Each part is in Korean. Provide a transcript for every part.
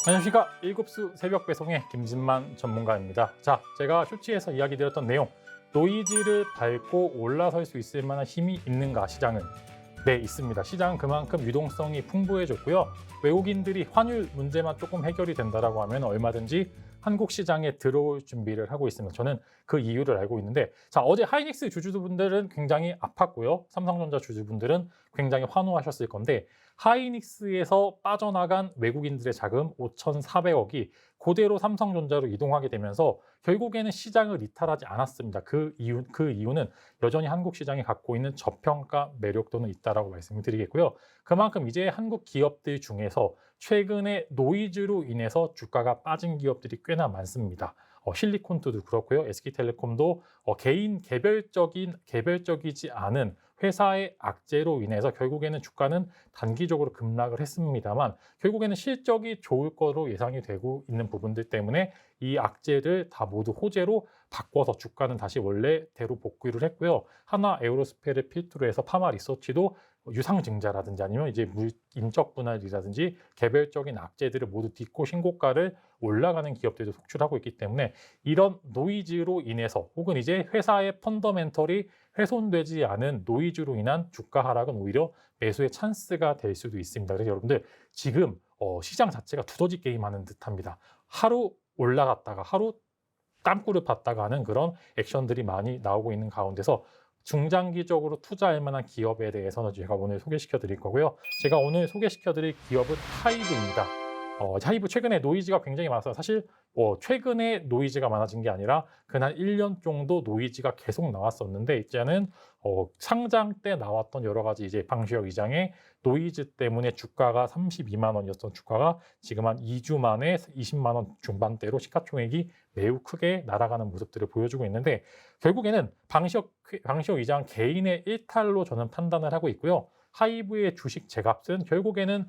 안녕하십니까. 일곱수 새벽 배송의 김진만 전문가입니다. 자, 제가 쇼츠에서 이야기 드렸던 내용, 노이즈를 밟고 올라설 수 있을 만한 힘이 있는가 시장은? 네, 있습니다. 시장은 그만큼 유동성이 풍부해졌고요. 외국인들이 환율 문제만 조금 해결이 된다라고 하면 얼마든지 한국 시장에 들어올 준비를 하고 있습니다. 저는 그 이유를 알고 있는데, 자, 어제 하이닉스 주주분들은 굉장히 아팠고요. 삼성전자 주주분들은 굉장히 환호하셨을 건데, 하이닉스에서 빠져나간 외국인들의 자금 5,400억이 그대로 삼성전자로 이동하게 되면서 결국에는 시장을 이탈하지 않았습니다. 그 이유는 여전히 한국 시장이 갖고 있는 저평가 매력도는 있다라고 말씀을 드리겠고요. 그만큼 이제 한국 기업들 중에서 최근에 노이즈로 인해서 주가가 빠진 기업들이 꽤나 많습니다. 실리콘트도 그렇고요. SK텔레콤도 개인 개별적이지 않은 회사의 악재로 인해서 결국에는 주가는 단기적으로 급락을 했습니다만 결국에는 실적이 좋을 거로 예상이 되고 있는 부분들 때문에 이 악재를 다 모두 호재로 바꿔서 주가는 다시 원래대로 복귀를 했고요. 하나 에어로스페이스를 필두로 해서 파마 리서치도 유상증자라든지 아니면 이제 인적 분할이라든지 개별적인 악재들을 모두 딛고 신고가를 올라가는 기업들도 속출하고 있기 때문에 이런 노이즈로 인해서 혹은 이제 회사의 펀더멘털이 훼손되지 않은 노이즈로 인한 주가 하락은 오히려 매수의 찬스가 될 수도 있습니다. 그래서 여러분들 지금 시장 자체가 두더지 게임하는 듯합니다. 하루 올라갔다가 하루 땅굴을 팠다가 하는 그런 액션들이 많이 나오고 있는 가운데서 중장기적으로 투자할 만한 기업에 대해서는 제가 오늘 소개시켜 드릴 거고요. 제가 오늘 소개시켜 드릴 기업은 하이브입니다. 하이브 최근에 노이즈가 굉장히 많았어요. 사실 최근에 노이즈가 많아진 게 아니라 그날 1년 정도 노이즈가 계속 나왔었는데 이제는 상장 때 나왔던 여러 가지 이제 방시혁 이장의 노이즈 때문에 주가가 32만 원이었던 주가가 지금 한 2주 만에 20만 원 중반대로 시가총액이 매우 크게 날아가는 모습들을 보여주고 있는데 결국에는 방시혁 이장 개인의 일탈로 저는 판단을 하고 있고요. 하이브의 주식 재값은 결국에는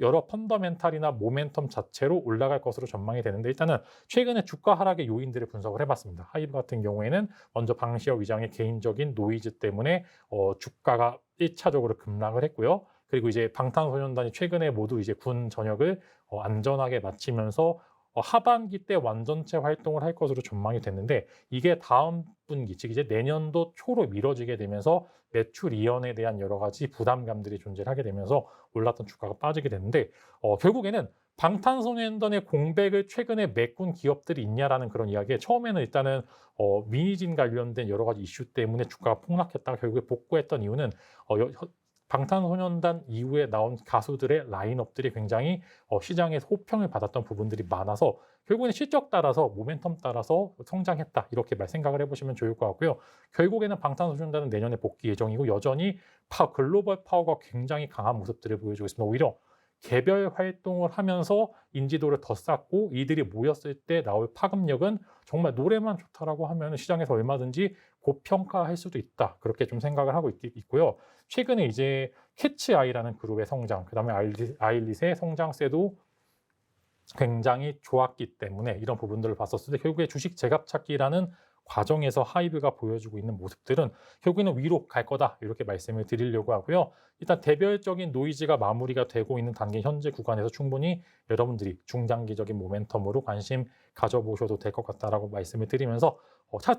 여러 펀더멘탈이나 모멘텀 자체로 올라갈 것으로 전망이 되는데 일단은 최근에 주가 하락의 요인들을 분석을 해봤습니다. 하이브 같은 경우에는 먼저 방시혁 위장의 개인적인 노이즈 때문에 주가가 1차적으로 급락을 했고요. 그리고 이제 방탄소년단이 최근에 모두 이제 군 전역을 안전하게 마치면서 하반기 때 완전체 활동을 할 것으로 전망이 됐는데 이게 다음 분기, 즉 이제 내년도 초로 미뤄지게 되면서 매출 이연에 대한 여러 가지 부담감들이 존재하게 되면서 올랐던 주가가 빠지게 됐는데 결국에는 방탄소년단의 공백을 최근에 메꾼 기업들이 있냐라는 그런 이야기에 처음에는 일단은 미니진 관련된 여러 가지 이슈 때문에 주가가 폭락했다가 결국에 복구했던 이유는 방탄소년단 이후에 나온 가수들의 라인업들이 굉장히 시장에서 호평을 받았던 부분들이 많아서 결국에는 실적 따라서 모멘텀 따라서 성장했다 이렇게 생각을 해보시면 좋을 것 같고요. 결국에는 방탄소년단은 내년에 복귀 예정이고 여전히 글로벌 파워가 굉장히 강한 모습들을 보여주고 있습니다. 오히려 개별 활동을 하면서 인지도를 더 쌓고 이들이 모였을 때 나올 파급력은 정말 노래만 좋다라고 하면 시장에서 얼마든지 고평가할 수도 있다. 그렇게 좀 생각을 하고 있고요. 최근에 이제 캐치아이라는 그룹의 성장, 그다음에 아일릿의 성장세도 굉장히 좋았기 때문에 이런 부분들을 봤었을 때 결국에 주식 재갑 찾기라는 과정에서 하이브가 보여주고 있는 모습들은 결국에는 위로 갈 거다 이렇게 말씀을 드리려고 하고요. 일단 대별적인 노이즈가 마무리가 되고 있는 단계 현재 구간에서 충분히 여러분들이 중장기적인 모멘텀으로 관심 가져보셔도 될 것 같다라고 말씀을 드리면서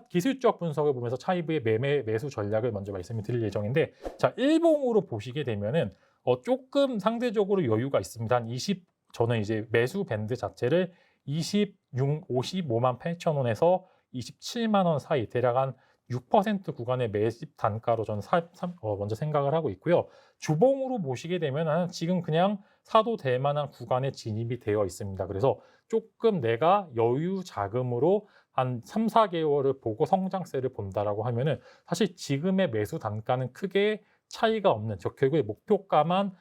기술적 분석을 보면서 하이브의 매수 전략을 먼저 말씀을 드릴 예정인데 자 일봉으로 보시게 되면은 조금 상대적으로 여유가 있습니다. 한 20 저는 이제 매수 밴드 자체를 55만 8천 원에서 27만 원 사이 대략 한 6% 구간의 매집 단가로 저는 먼저 생각을 하고 있고요. 주봉으로 보시게 되면 지금 그냥 사도 될 만한 구간에 진입이 되어 있습니다. 그래서 조금 내가 여유 자금으로 한 3, 4개월을 보고 성장세를 본다라고 하면은 사실 지금의 매수 단가는 크게 차이가 없는 결국에 목표가만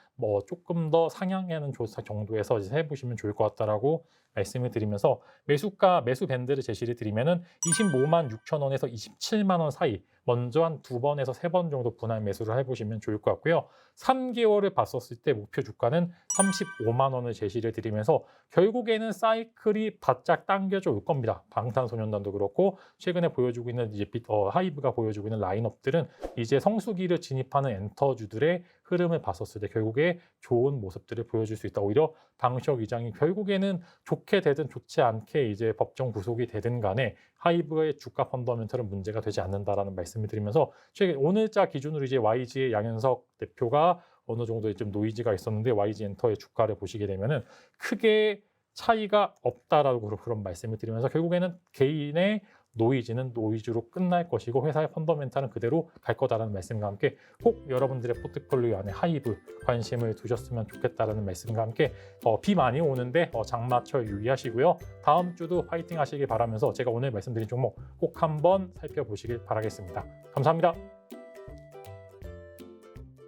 조금 더 상향하는 조사 정도에서 이제 해보시면 좋을 것 같다라고 말씀을 드리면서 매수 밴드를 제시를 드리면은 25만 6천 원에서 27만 원 사이 먼저 한 2번에서 3번 정도 분할 매수를 해보시면 좋을 것 같고요. 3개월을 봤었을 때 목표 주가는 35만 원을 제시를 드리면서 결국에는 사이클이 바짝 당겨져 올 겁니다. 방탄소년단도 그렇고 최근에 보여주고 있는 이제 하이브가 보여주고 있는 라인업들은 이제 성수기를 진입하는 엔터주들의 흐름을 봤었을 때 결국에 투자자에게 좋은 모습들을 보여줄 수 있다. 오히려 방시혁 의장이 결국에는 좋게 되든 좋지 않게 이제 법정 구속이 되든 간에 하이브의 주가 펀더멘털은 문제가 되지 않는다라는 말씀을 드리면서 최근 오늘자 기준으로 이제 YG의 양현석 대표가 어느 정도 좀 노이즈가 있었는데 YG 엔터의 주가를 보시게 되면은 크게 차이가 없다라고 그런 말씀을 드리면서 결국에는 개인의 노이즈는 노이즈로 끝날 것이고 회사의 펀더멘탈은 그대로 갈 거다라는 말씀과 함께 꼭 여러분들의 포트폴리오 안에 하이브 관심을 두셨으면 좋겠다라는 말씀과 함께 비 많이 오는데 장마철 유의하시고요. 다음 주도 파이팅 하시길 바라면서 제가 오늘 말씀드린 종목 꼭 한번 살펴보시길 바라겠습니다. 감사합니다.